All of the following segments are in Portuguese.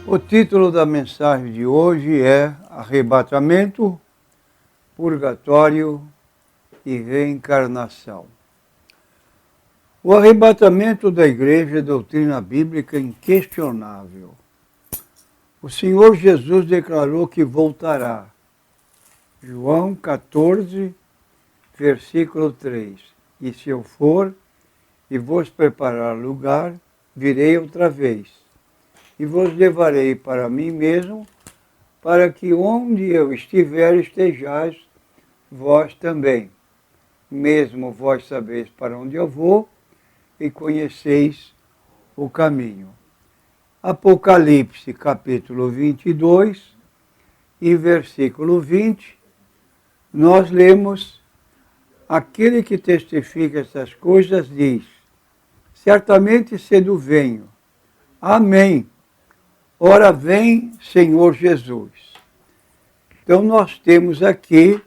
O título da mensagem de hoje é Arrebatamento, Purgatório e Reencarnação. O arrebatamento da igreja é doutrina bíblica inquestionável. O Senhor Jesus declarou que voltará. João 14, versículo 3. E se eu for e vos preparar lugar, virei outra vez, e vos levarei para mim mesmo, para que onde eu estiver estejais vós também. Mesmo vós sabeis para onde eu vou e conheceis o caminho. Apocalipse, capítulo 22 e versículo 20, nós lemos: aquele que testifica essas coisas diz: certamente cedo venho. Amém. Ora vem, Senhor Jesus. Então nós temos aqui,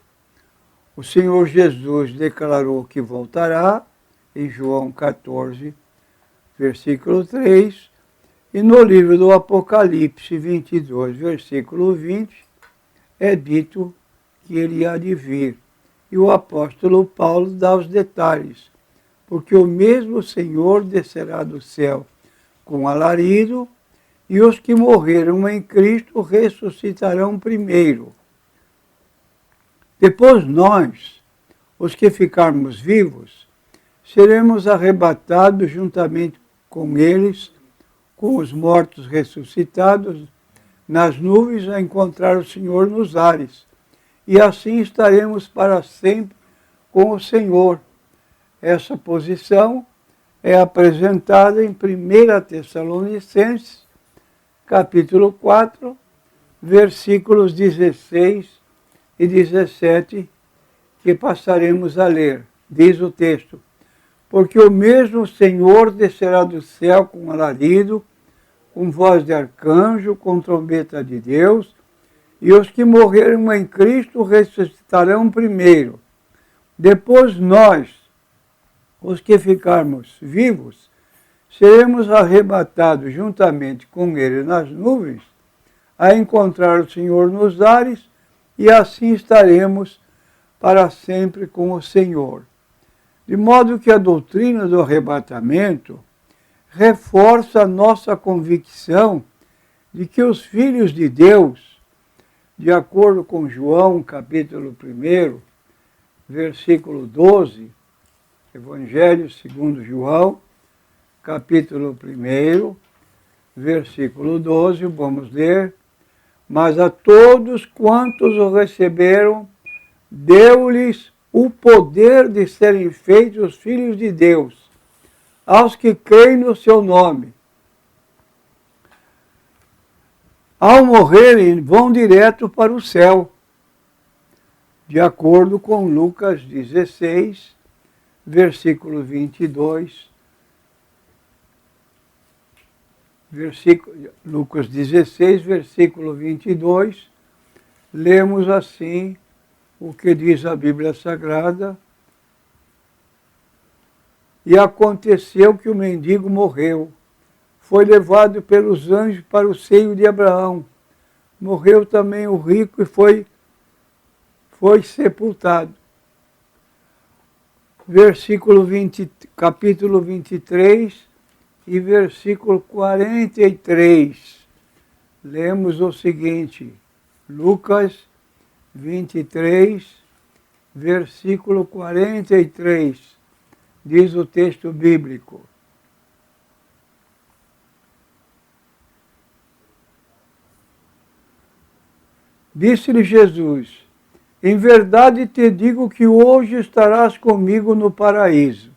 o Senhor Jesus declarou que voltará, em João 14, versículo 3, e no livro do Apocalipse 22, versículo 20, é dito que ele há de vir. E o apóstolo Paulo dá os detalhes, porque o mesmo Senhor descerá do céu com alarido, e os que morreram em Cristo ressuscitarão primeiro. Depois nós, os que ficarmos vivos, seremos arrebatados juntamente com eles, com os mortos ressuscitados, nas nuvens a encontrar o Senhor nos ares. E assim estaremos para sempre com o Senhor. Essa posição é apresentada em 1 Tessalonicenses, capítulo 4, versículos 16 e 17, que passaremos a ler. Diz o texto: porque o mesmo Senhor descerá do céu com alarido, com voz de arcanjo, com trombeta de Deus, e os que morreram em Cristo ressuscitarão primeiro. Depois nós, os que ficarmos vivos, seremos arrebatados juntamente com ele nas nuvens, a encontrar o Senhor nos ares, e assim estaremos para sempre com o Senhor. De modo que a doutrina do arrebatamento reforça a nossa convicção de que os filhos de Deus, de acordo com João, capítulo 1, versículo 12, Evangelho segundo João, capítulo 1, versículo 12, vamos ler: mas a todos quantos o receberam, deu-lhes o poder de serem feitos filhos de Deus, aos que creem no seu nome. Ao morrerem, vão direto para o céu, de acordo com Lucas 16, versículo 22, Lucas 16, versículo 22, lemos assim o que diz a Bíblia Sagrada: e aconteceu que o mendigo morreu, foi levado pelos anjos para o seio de Abraão. Morreu também o rico e foi sepultado. Capítulo 23 e versículo 43. Lemos o seguinte: Lucas 23, versículo 43. Diz o texto bíblico: disse-lhe Jesus: em verdade te digo que hoje estarás comigo no paraíso.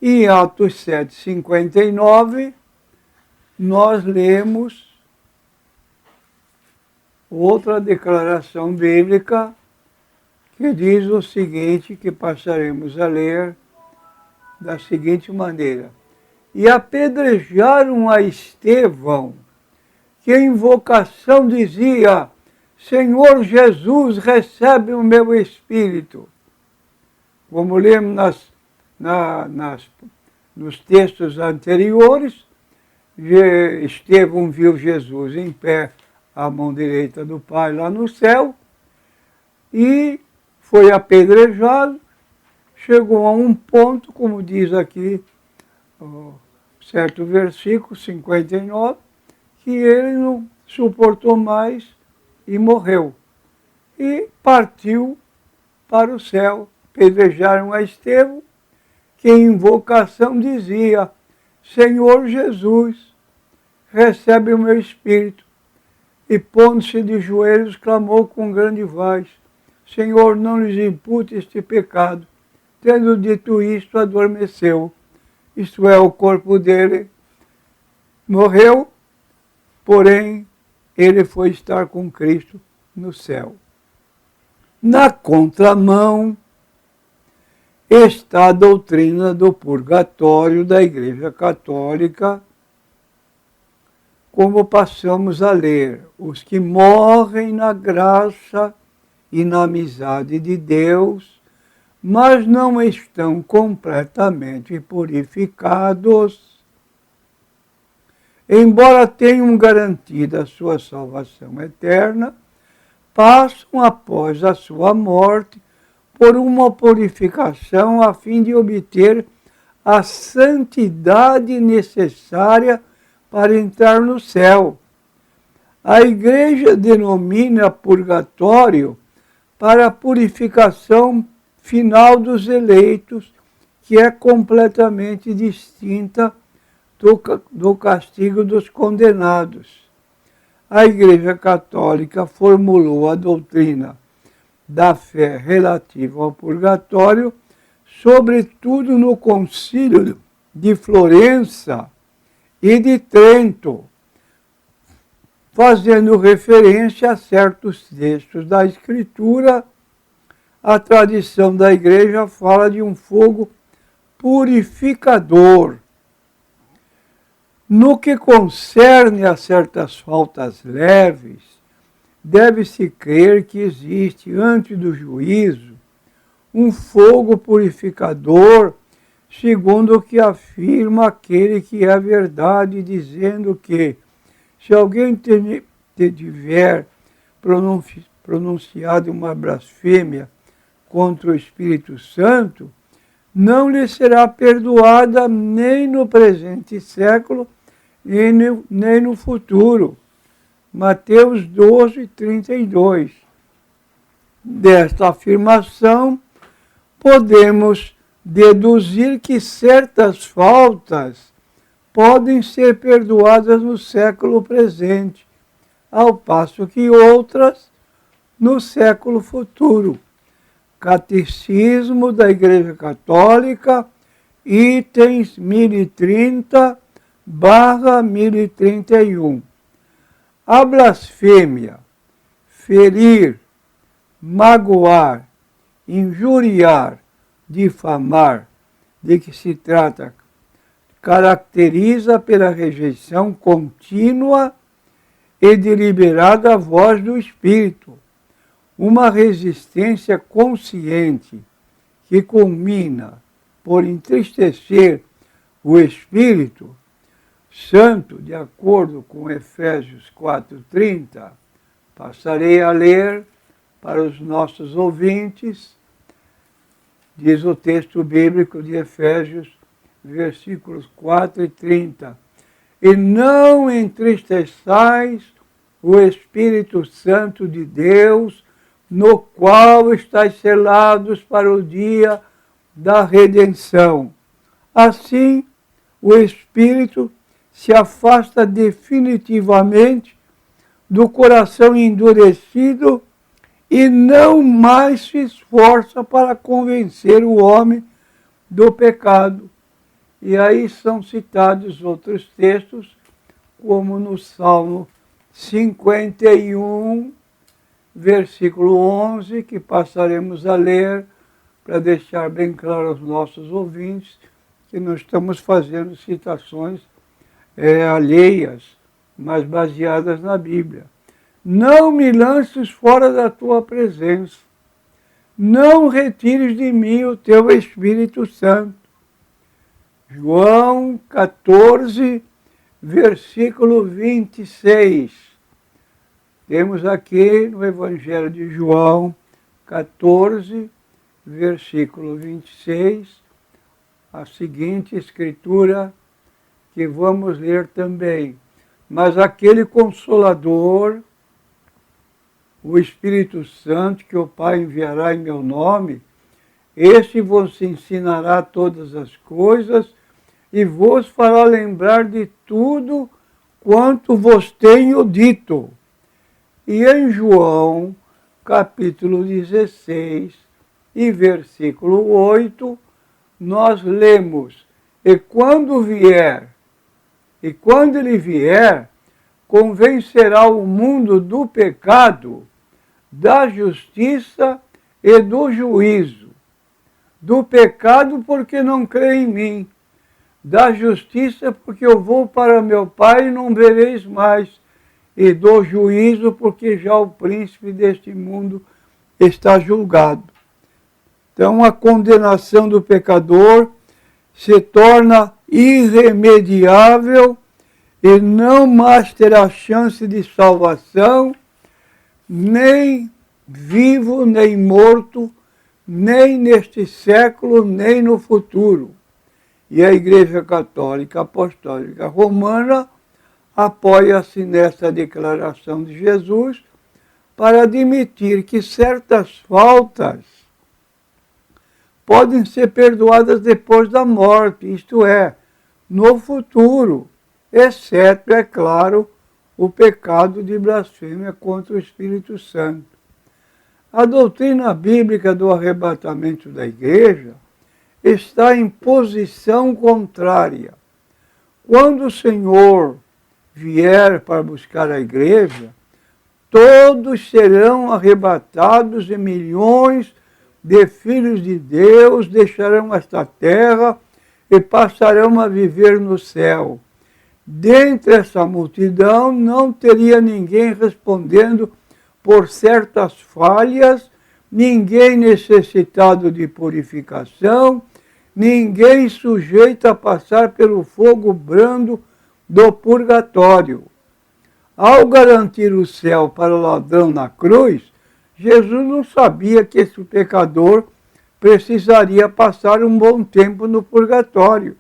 E em Atos 7:59, nós lemos outra declaração bíblica que diz o seguinte, que passaremos a ler da seguinte maneira: e apedrejaram a Estevão, que em invocação dizia: Senhor Jesus, recebe o meu espírito. Como lemos nos textos anteriores, Estevão viu Jesus em pé, à mão direita do Pai, lá no céu, e foi apedrejado, chegou a um ponto, como diz aqui, certo versículo 59, que ele não suportou mais e morreu. E partiu para o céu. Apedrejaram a Estevão, que em invocação dizia: Senhor Jesus, recebe o meu espírito. E pondo-se de joelhos, clamou com grande voz: Senhor, não lhes impute este pecado. Tendo dito isto, adormeceu. Isto é, o corpo dele morreu, porém ele foi estar com Cristo no céu. Na contramão está a doutrina do purgatório da Igreja Católica, como passamos a ler: os que morrem na graça e na amizade de Deus, mas não estão completamente purificados, embora tenham garantida a sua salvação eterna, passam após a sua morte por uma purificação a fim de obter a santidade necessária para entrar no céu. A Igreja denomina purgatório para a purificação final dos eleitos, que é completamente distinta do castigo dos condenados. A Igreja Católica formulou a doutrina da fé relativa ao purgatório, sobretudo no Concílio de Florença e de Trento, fazendo referência a certos textos da Escritura. A tradição da Igreja fala de um fogo purificador. No que concerne a certas faltas leves, deve-se crer que existe, antes do juízo, um fogo purificador, segundo o que afirma aquele que é a verdade, dizendo que, se alguém tiver pronunciado uma blasfêmia contra o Espírito Santo, não lhe será perdoada nem no presente século, nem no futuro. Mateus 12, 32. Desta afirmação, podemos deduzir que certas faltas podem ser perdoadas no século presente, ao passo que outras no século futuro. Catecismo da Igreja Católica, itens 1030/1031. A blasfêmia, ferir, magoar, injuriar, difamar, de que se trata, caracteriza pela rejeição contínua e deliberada à voz do Espírito, uma resistência consciente que culmina por entristecer o Espírito Santo, de acordo com Efésios 4:30. Passarei a ler para os nossos ouvintes. Diz o texto bíblico de Efésios, versículos 4 e 30. E não entristeçais o Espírito Santo de Deus, no qual estáis selados para o dia da redenção. Assim, o Espírito se afasta definitivamente do coração endurecido e não mais se esforça para convencer o homem do pecado. E aí são citados outros textos, como no Salmo 51, versículo 11, que passaremos a ler para deixar bem claro aos nossos ouvintes que não estamos fazendo citações alheias, mas baseadas na Bíblia. Não me lances fora da tua presença, não retires de mim o teu Espírito Santo. João 14, versículo 26. Temos aqui no Evangelho de João 14, versículo 26, a seguinte escritura que vamos ler também. Mas aquele Consolador, o Espírito Santo, que o Pai enviará em meu nome, este vos ensinará todas as coisas e vos fará lembrar de tudo quanto vos tenho dito. E em João, capítulo 16 e versículo 8, nós lemos: e quando ele vier, convencerá o mundo do pecado, da justiça e do juízo. Do pecado, porque não crê em mim. Da justiça, porque eu vou para meu Pai e não vereis mais. E do juízo, porque já o príncipe deste mundo está julgado. Então, a condenação do pecador se torna irremediável e não mais terá chance de salvação, nem vivo, nem morto, nem neste século, nem no futuro. E a Igreja Católica Apostólica Romana apoia-se nessa declaração de Jesus para admitir que certas faltas podem ser perdoadas depois da morte, isto é, no futuro, exceto, é claro, o pecado de blasfêmia contra o Espírito Santo. A doutrina bíblica do arrebatamento da Igreja está em posição contrária. Quando o Senhor vier para buscar a Igreja, todos serão arrebatados e milhões de filhos de Deus deixarão esta terra e passarão a viver no céu. Dentre essa multidão não teria ninguém respondendo por certas falhas, ninguém necessitado de purificação, ninguém sujeito a passar pelo fogo brando do purgatório. Ao garantir o céu para o ladrão na cruz, Jesus não sabia que esse pecador precisaria passar um bom tempo no purgatório.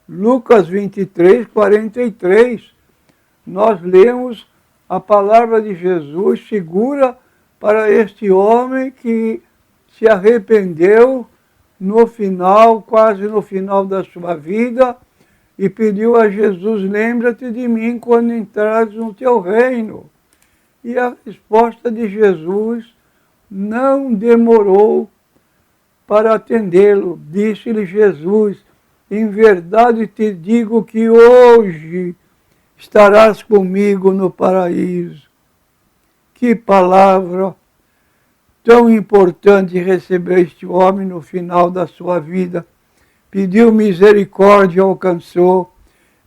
Lucas 23, 43, nós lemos a palavra de Jesus segura para este homem que se arrependeu no final, quase no final da sua vida, e pediu a Jesus: lembra-te de mim quando entrares no teu reino. E a resposta de Jesus não demorou para atendê-lo. Disse-lhe Jesus: em verdade te digo que hoje estarás comigo no paraíso. Que palavra tão importante recebeu este homem no final da sua vida. Pediu misericórdia, alcançou.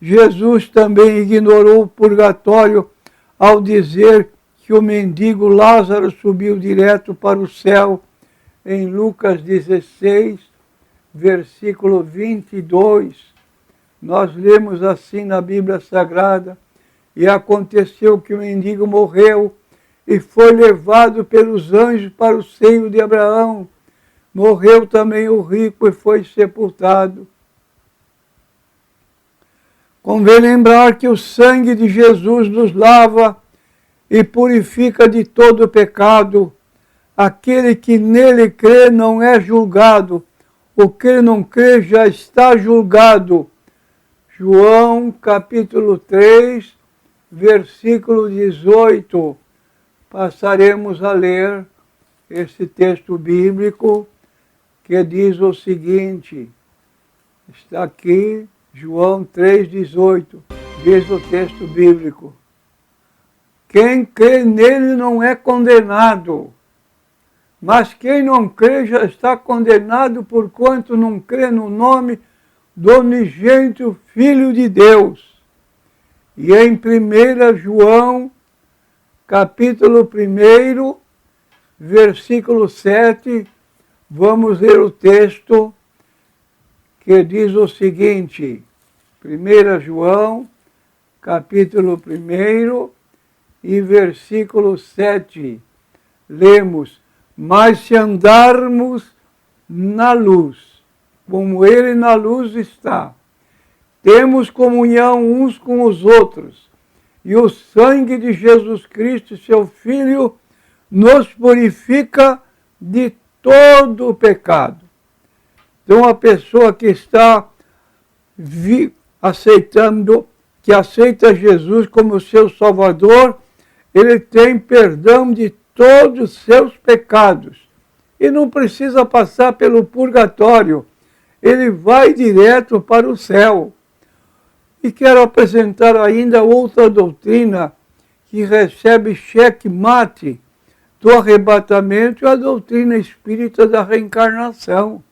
Jesus também ignorou o purgatório ao dizer que o mendigo Lázaro subiu direto para o céu. Em Lucas 16, versículo 22, nós lemos assim na Bíblia Sagrada: e aconteceu que o mendigo morreu e foi levado pelos anjos para o seio de Abraão. Morreu também o rico e foi sepultado. Convém lembrar que o sangue de Jesus nos lava e purifica de todo pecado. Aquele que nele crê não é julgado. O que não crê já está julgado. João capítulo 3, versículo 18. Passaremos a ler esse texto bíblico que diz o seguinte. Está aqui, João 3,18. Diz o texto bíblico: quem crê nele não é condenado, mas quem não crê já está condenado, porquanto não crê no nome do unigênito Filho de Deus. E em 1 João, capítulo 1, versículo 7, vamos ler o texto que diz o seguinte. 1 João, capítulo 1 e versículo 7. Lemos: mas se andarmos na luz, como Ele na luz está, temos comunhão uns com os outros, e o sangue de Jesus Cristo, seu Filho, nos purifica de todo o pecado. Então, a pessoa que está que aceita Jesus como seu Salvador, ele tem perdão de todos os seus pecados. E não precisa passar pelo purgatório. Ele vai direto para o céu. E quero apresentar ainda outra doutrina que recebe checkmate do arrebatamento, a doutrina espírita da reencarnação.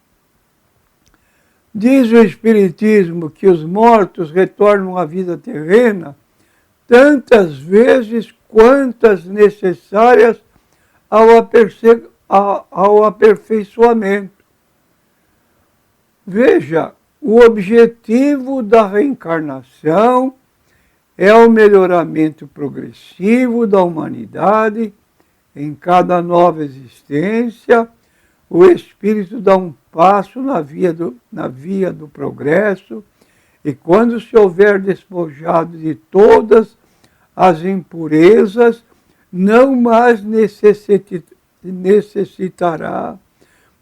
Diz o Espiritismo que os mortos retornam à vida terrena tantas vezes quantas necessárias ao aperfeiçoamento. Veja, o objetivo da reencarnação é o melhoramento progressivo da humanidade. Em cada nova existência, o espírito dá um passo na via do progresso, e quando se houver despojado de todas as impurezas, não mais necessitará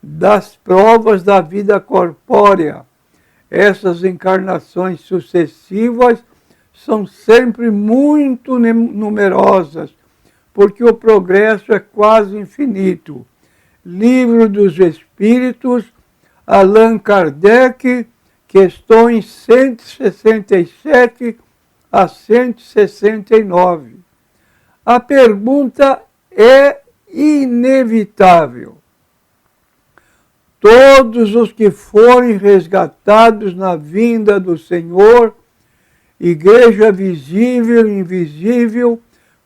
das provas da vida corpórea. Essas encarnações sucessivas são sempre muito numerosas, porque o progresso é quase infinito. Livro dos Espíritos, Allan Kardec, questões 167 a 169. A pergunta é inevitável. Todos os que forem resgatados na vinda do Senhor, igreja visível e invisível,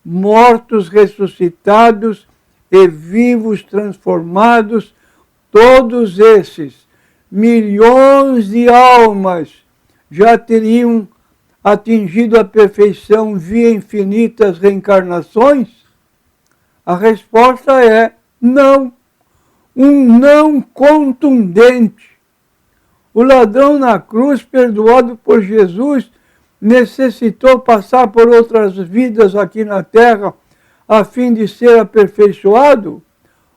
mortos ressuscitados e vivos transformados, todos esses milhões de almas já teriam atingido a perfeição via infinitas reencarnações? A resposta é não. Um não contundente. O ladrão na cruz, perdoado por Jesus, necessitou passar por outras vidas aqui na terra a fim de ser aperfeiçoado?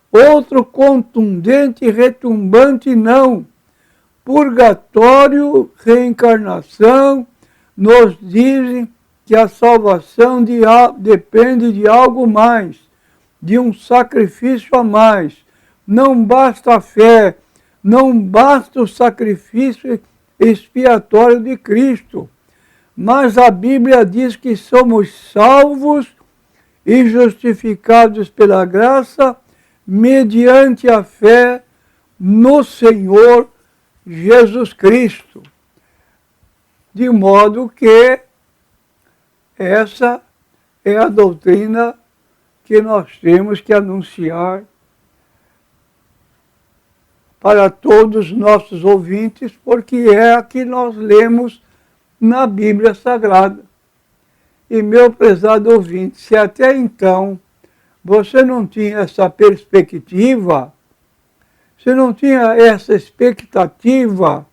Outro contundente e retumbante não. Purgatório, reencarnação, nos dizem que a salvação depende de algo mais, de um sacrifício a mais. Não basta a fé, não basta o sacrifício expiatório de Cristo. Mas a Bíblia diz que somos salvos e justificados pela graça mediante a fé no Senhor Jesus Cristo. De modo que essa é a doutrina que nós temos que anunciar para todos os nossos ouvintes, porque é a que nós lemos na Bíblia Sagrada. E, meu prezado ouvinte, se até então você não tinha essa perspectiva, se não tinha essa expectativa,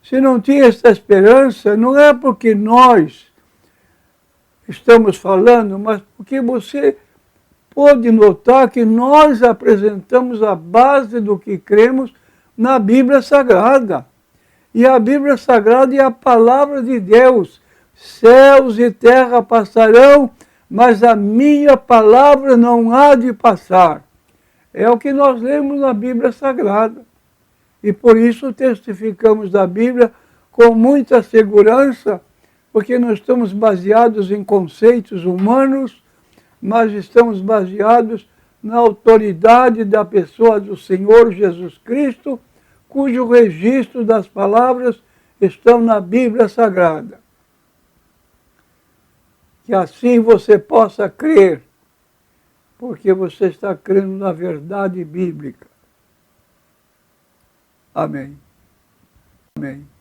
se não tinha essa esperança, não é porque nós estamos falando, mas porque você pode notar que nós apresentamos a base do que cremos na Bíblia Sagrada. E a Bíblia Sagrada é a palavra de Deus. Céus e terra passarão, mas a minha palavra não há de passar. É o que nós lemos na Bíblia Sagrada. E por isso testificamos da Bíblia com muita segurança, porque não estamos baseados em conceitos humanos, mas estamos baseados na autoridade da pessoa do Senhor Jesus Cristo, cujo registro das palavras estão na Bíblia Sagrada. Que assim você possa crer, porque você está crendo na verdade bíblica. Amém. Amém.